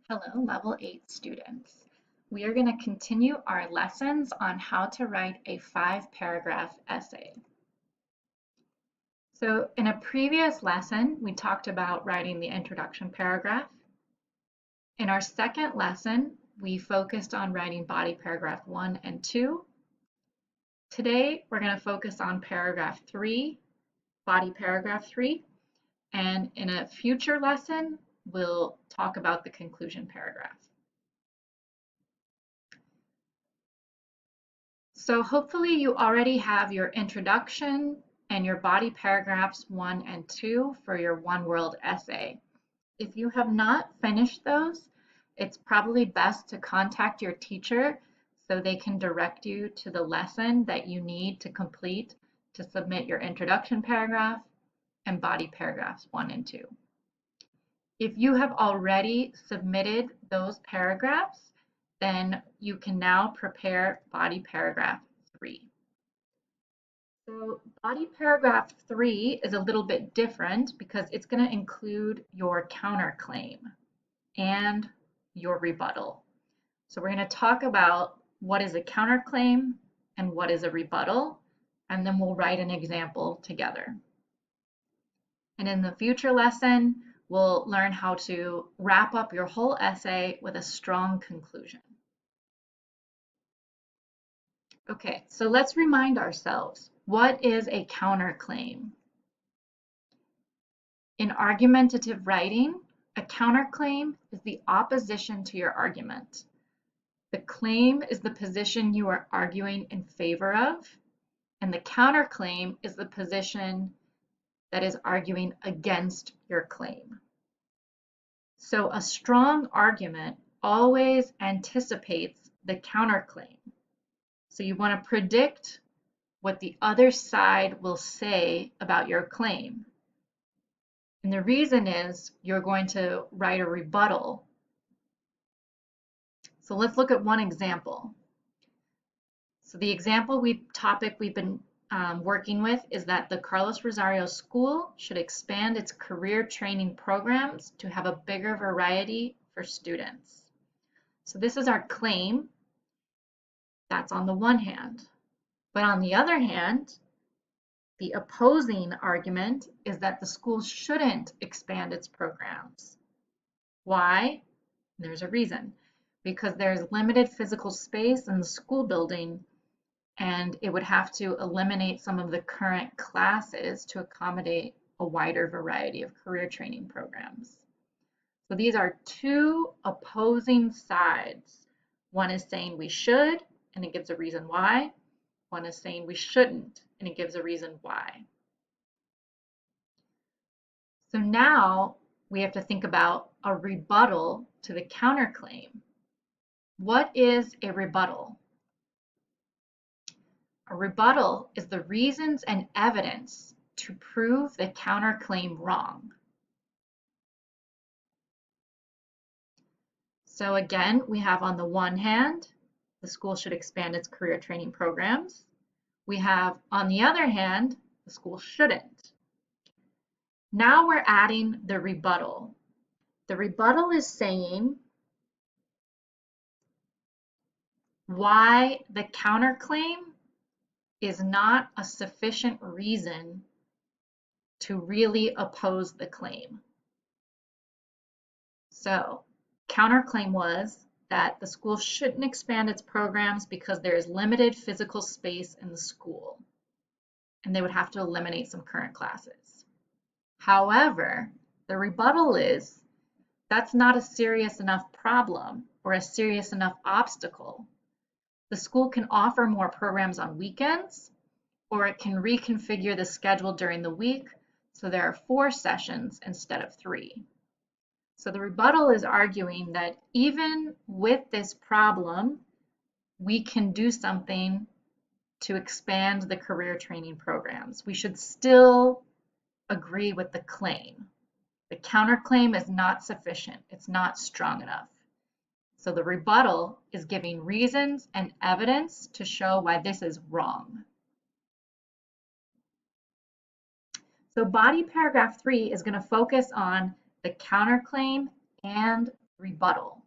Hello, Level 8 students. We are going to continue our lessons on how to write a 5-paragraph essay. So in a previous lesson, we talked about writing the introduction paragraph. In our second lesson, we focused on writing body paragraph 1 and 2. Today, we're going to focus on paragraph 3, body paragraph 3, and in a future lesson, we'll talk about the conclusion paragraph. So hopefully you already have your introduction and your body paragraphs 1 and 2 for your One World essay. If you have not finished those, it's probably best to contact your teacher so they can direct you to the lesson that you need to complete to submit your introduction paragraph and body paragraphs 1 and 2. If you have already submitted those paragraphs, then you can now prepare body paragraph 3. So body paragraph 3 is a little bit different because it's going to include your counterclaim and your rebuttal. So we're going to talk about what is a counterclaim and what is a rebuttal, and then we'll write an example together. And in the future lesson, we'll learn how to wrap up your whole essay with a strong conclusion. Okay, so let's remind ourselves, what is a counterclaim? In argumentative writing, a counterclaim is the opposition to your argument. The claim is the position you are arguing in favor of, and the counterclaim is the position that is arguing against your claim. So a strong argument always anticipates the counterclaim. So you want to predict what the other side will say about your claim. And the reason is you're going to write a rebuttal. So let's look at one example. So the topic we've been working with is that the Carlos Rosario School should expand its career training programs to have a bigger variety for students. So this is our claim. That's on the one hand. But on the other hand, the opposing argument is that the school shouldn't expand its programs. Why? There's a reason. Because there's limited physical space in the school building, and it would have to eliminate some of the current classes to accommodate a wider variety of career training programs. So these are two opposing sides. One is saying we should, and it gives a reason why. One is saying we shouldn't, and it gives a reason why. So now we have to think about a rebuttal to the counterclaim. What is a rebuttal? A rebuttal is the reasons and evidence to prove the counterclaim wrong. So again, we have on the one hand, the school should expand its career training programs. We have on the other hand, the school shouldn't. Now we're adding the rebuttal. The rebuttal is saying why the counterclaim is not a sufficient reason to really oppose the claim. So, counterclaim was that the school shouldn't expand its programs because there is limited physical space in the school, and they would have to eliminate some current classes. However, the rebuttal is that's not a serious enough problem or a serious enough obstacle. The school can offer more programs on weekends, or it can reconfigure the schedule during the week so there are 4 sessions instead of 3. So the rebuttal is arguing that even with this problem, we can do something to expand the career training programs. We should still agree with the claim. The counterclaim is not sufficient. It's not strong enough. So the rebuttal is giving reasons and evidence to show why this is wrong. So body paragraph 3 is going to focus on the counterclaim and rebuttal.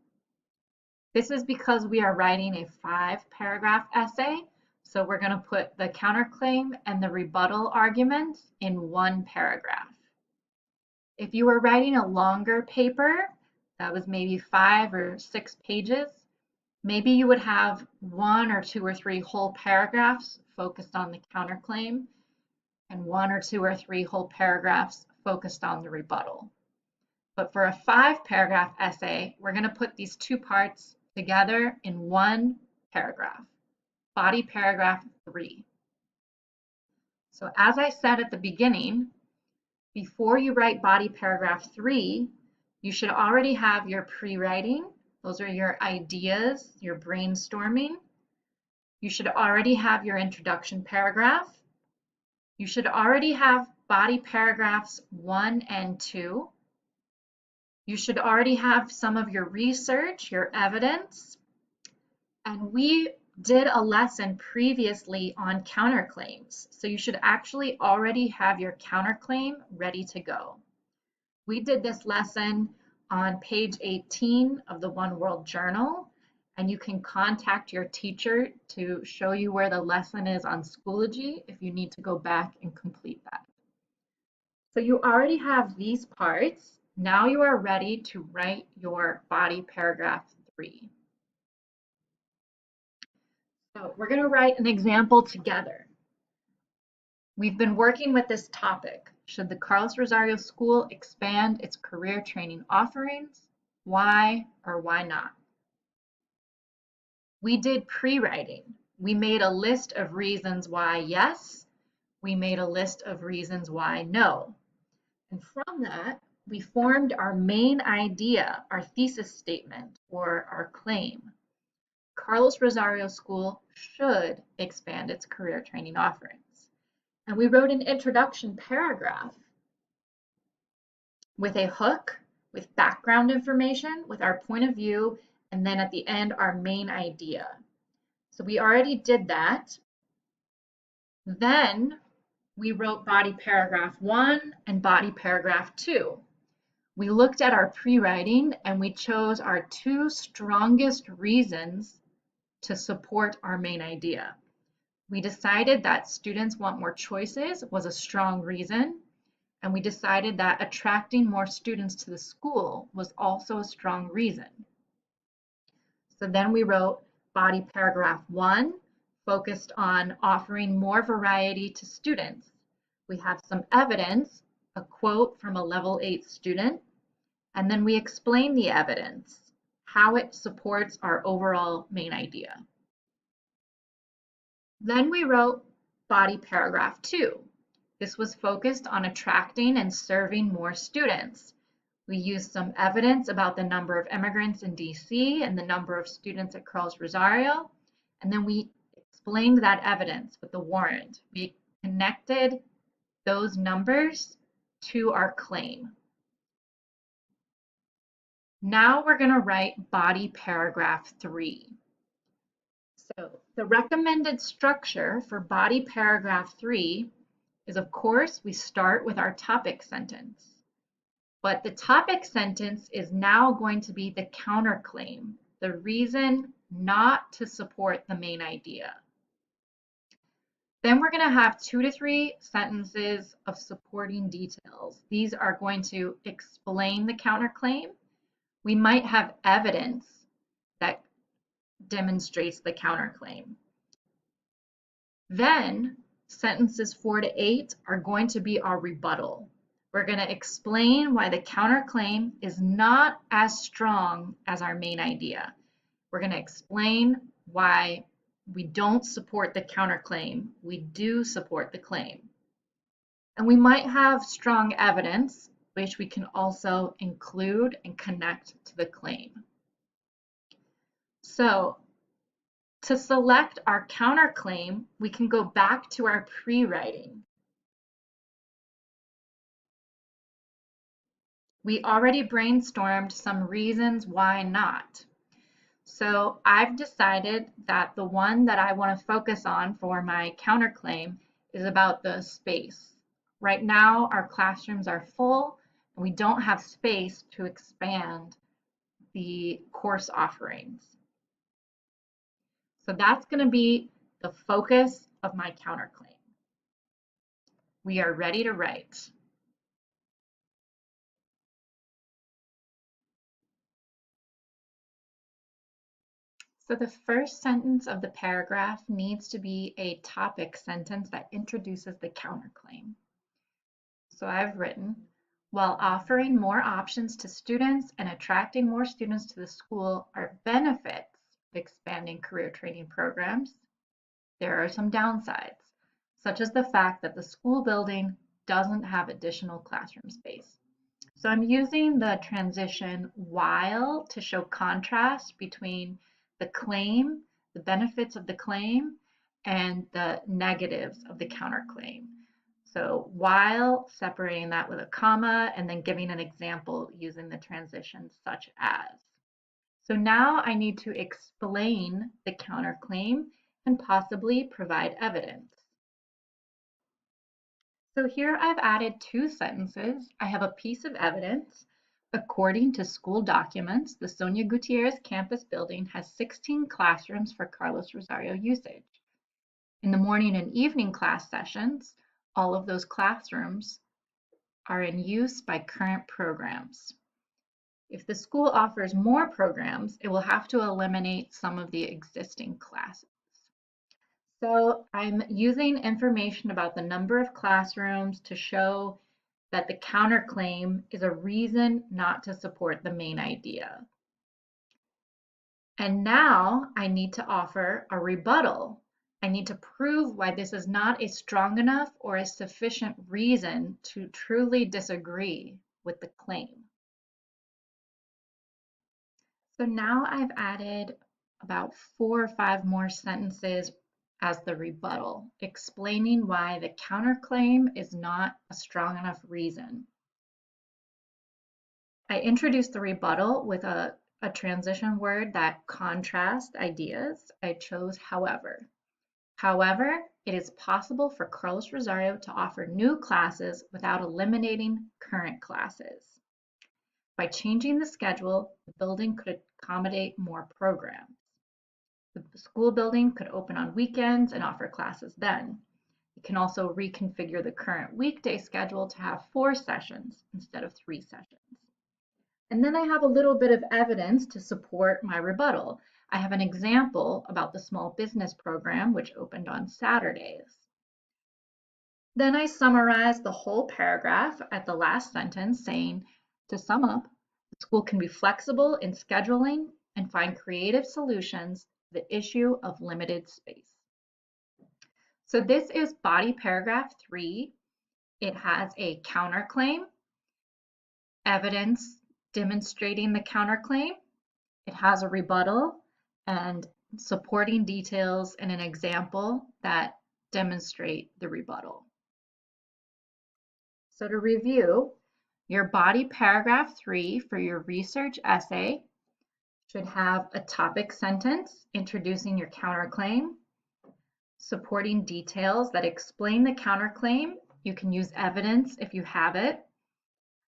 This is because we are writing a 5-paragraph essay, so we're going to put the counterclaim and the rebuttal arguments in 1 paragraph. If you were writing a longer paper that was maybe 5 or 6 pages, maybe you would have 1 or 2 or 3 whole paragraphs focused on the counterclaim and 1 or 2 or 3 whole paragraphs focused on the rebuttal. But for a 5-paragraph essay, we're going to put these 2 parts together in 1 paragraph, body paragraph 3. So as I said at the beginning, before you write body paragraph 3, you should already have your pre-writing. Those are your ideas, your brainstorming. You should already have your introduction paragraph. You should already have body paragraphs 1 and 2. You should already have some of your research, your evidence. And we did a lesson previously on counterclaims. So you should actually already have your counterclaim ready to go. We did this lesson on page 18 of the One World Journal, and you can contact your teacher to show you where the lesson is on Schoology if you need to go back and complete that. So you already have these parts. Now you are ready to write your body paragraph 3. So we're going to write an example together. We've been working with this topic. Should the Carlos Rosario School expand its career training offerings? Why or why not? We did pre-writing. We made a list of reasons why yes. We made a list of reasons why no. And from that, we formed our main idea, our thesis statement, or our claim. Carlos Rosario School should expand its career training offerings. And we wrote an introduction paragraph with a hook, with background information, with our point of view, and then at the end, our main idea. So we already did that. Then we wrote body paragraph 1 and body paragraph 2. We looked at our pre-writing and we chose our 2 strongest reasons to support our main idea. We decided that students want more choices was a strong reason, and we decided that attracting more students to the school was also a strong reason. So then we wrote body paragraph 1, focused on offering more variety to students. We have some evidence, a quote from a level 8 student, and then we explain the evidence, how it supports our overall main idea. Then we wrote body paragraph 2. This was focused on attracting and serving more students. We used some evidence about the number of immigrants in DC and the number of students at Carlos Rosario, and then we explained that evidence with the warrant. We connected those numbers to our claim. Now we're going to write body paragraph 3. So the recommended structure for body paragraph 3 is, of course, we start with our topic sentence. But the topic sentence is now going to be the counterclaim, the reason not to support the main idea. Then we're going to have 2 to 3 sentences of supporting details. These are going to explain the counterclaim. We might have evidence that demonstrates the counterclaim. Then sentences 4 to 8 are going to be our rebuttal. We're going to explain why the counterclaim is not as strong as our main idea. We're going to explain why we don't support the counterclaim. We do support the claim. And we might have strong evidence, which we can also include and connect to the claim. So to select our counterclaim, we can go back to our pre-writing. We already brainstormed some reasons why not. So I've decided that the one that I want to focus on for my counterclaim is about the space. Right now, our classrooms are full and we don't have space to expand the course offerings. So that's going to be the focus of my counterclaim. We are ready to write. So the first sentence of the paragraph needs to be a topic sentence that introduces the counterclaim. So I've written, while offering more options to students and attracting more students to the school are benefits of expanding career training programs, there are some downsides, such as the fact that the school building doesn't have additional classroom space. So I'm using the transition while to show contrast between the claim, the benefits of the claim, and the negatives of the counterclaim. So while separating that with a comma and then giving an example using the transition such as. So now I need to explain the counterclaim and possibly provide evidence. So here I've added 2 sentences. I have a piece of evidence. According to school documents, the Sonia Gutierrez campus building has 16 classrooms for Carlos Rosario usage. In the morning and evening class sessions, all of those classrooms are in use by current programs. If the school offers more programs, it will have to eliminate some of the existing classes. So I'm using information about the number of classrooms to show that the counterclaim is a reason not to support the main idea. And now I need to offer a rebuttal. I need to prove why this is not a strong enough or a sufficient reason to truly disagree with the claim. So now I've added about 4 or 5 more sentences as the rebuttal, explaining why the counterclaim is not a strong enough reason. I introduced the rebuttal with a transition word that contrasts ideas. I chose however. However, it is possible for Carlos Rosario to offer new classes without eliminating current classes. By changing the schedule, the building could accommodate more programs. The school building could open on weekends and offer classes then. You can also reconfigure the current weekday schedule to have 4 sessions instead of 3 sessions. And then I have a little bit of evidence to support my rebuttal. I have an example about the small business program, which opened on Saturdays. Then I summarize the whole paragraph at the last sentence saying, to sum up, the school can be flexible in scheduling and find creative solutions to the issue of limited space. So this is body paragraph 3. It has a counterclaim, evidence demonstrating the counterclaim. It has a rebuttal and supporting details and an example that demonstrate the rebuttal. So to review, your body paragraph 3 for your research essay should have a topic sentence introducing your counterclaim, supporting details that explain the counterclaim. You can use evidence if you have it,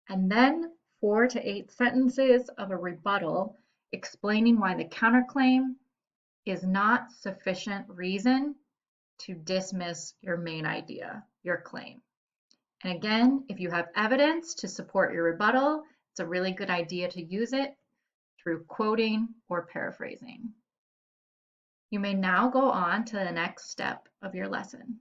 and then 4 to 8 sentences of a rebuttal explaining why the counterclaim is not sufficient reason to dismiss your main idea, your claim. And again, if you have evidence to support your rebuttal, it's a really good idea to use it through quoting or paraphrasing. You may now go on to the next step of your lesson.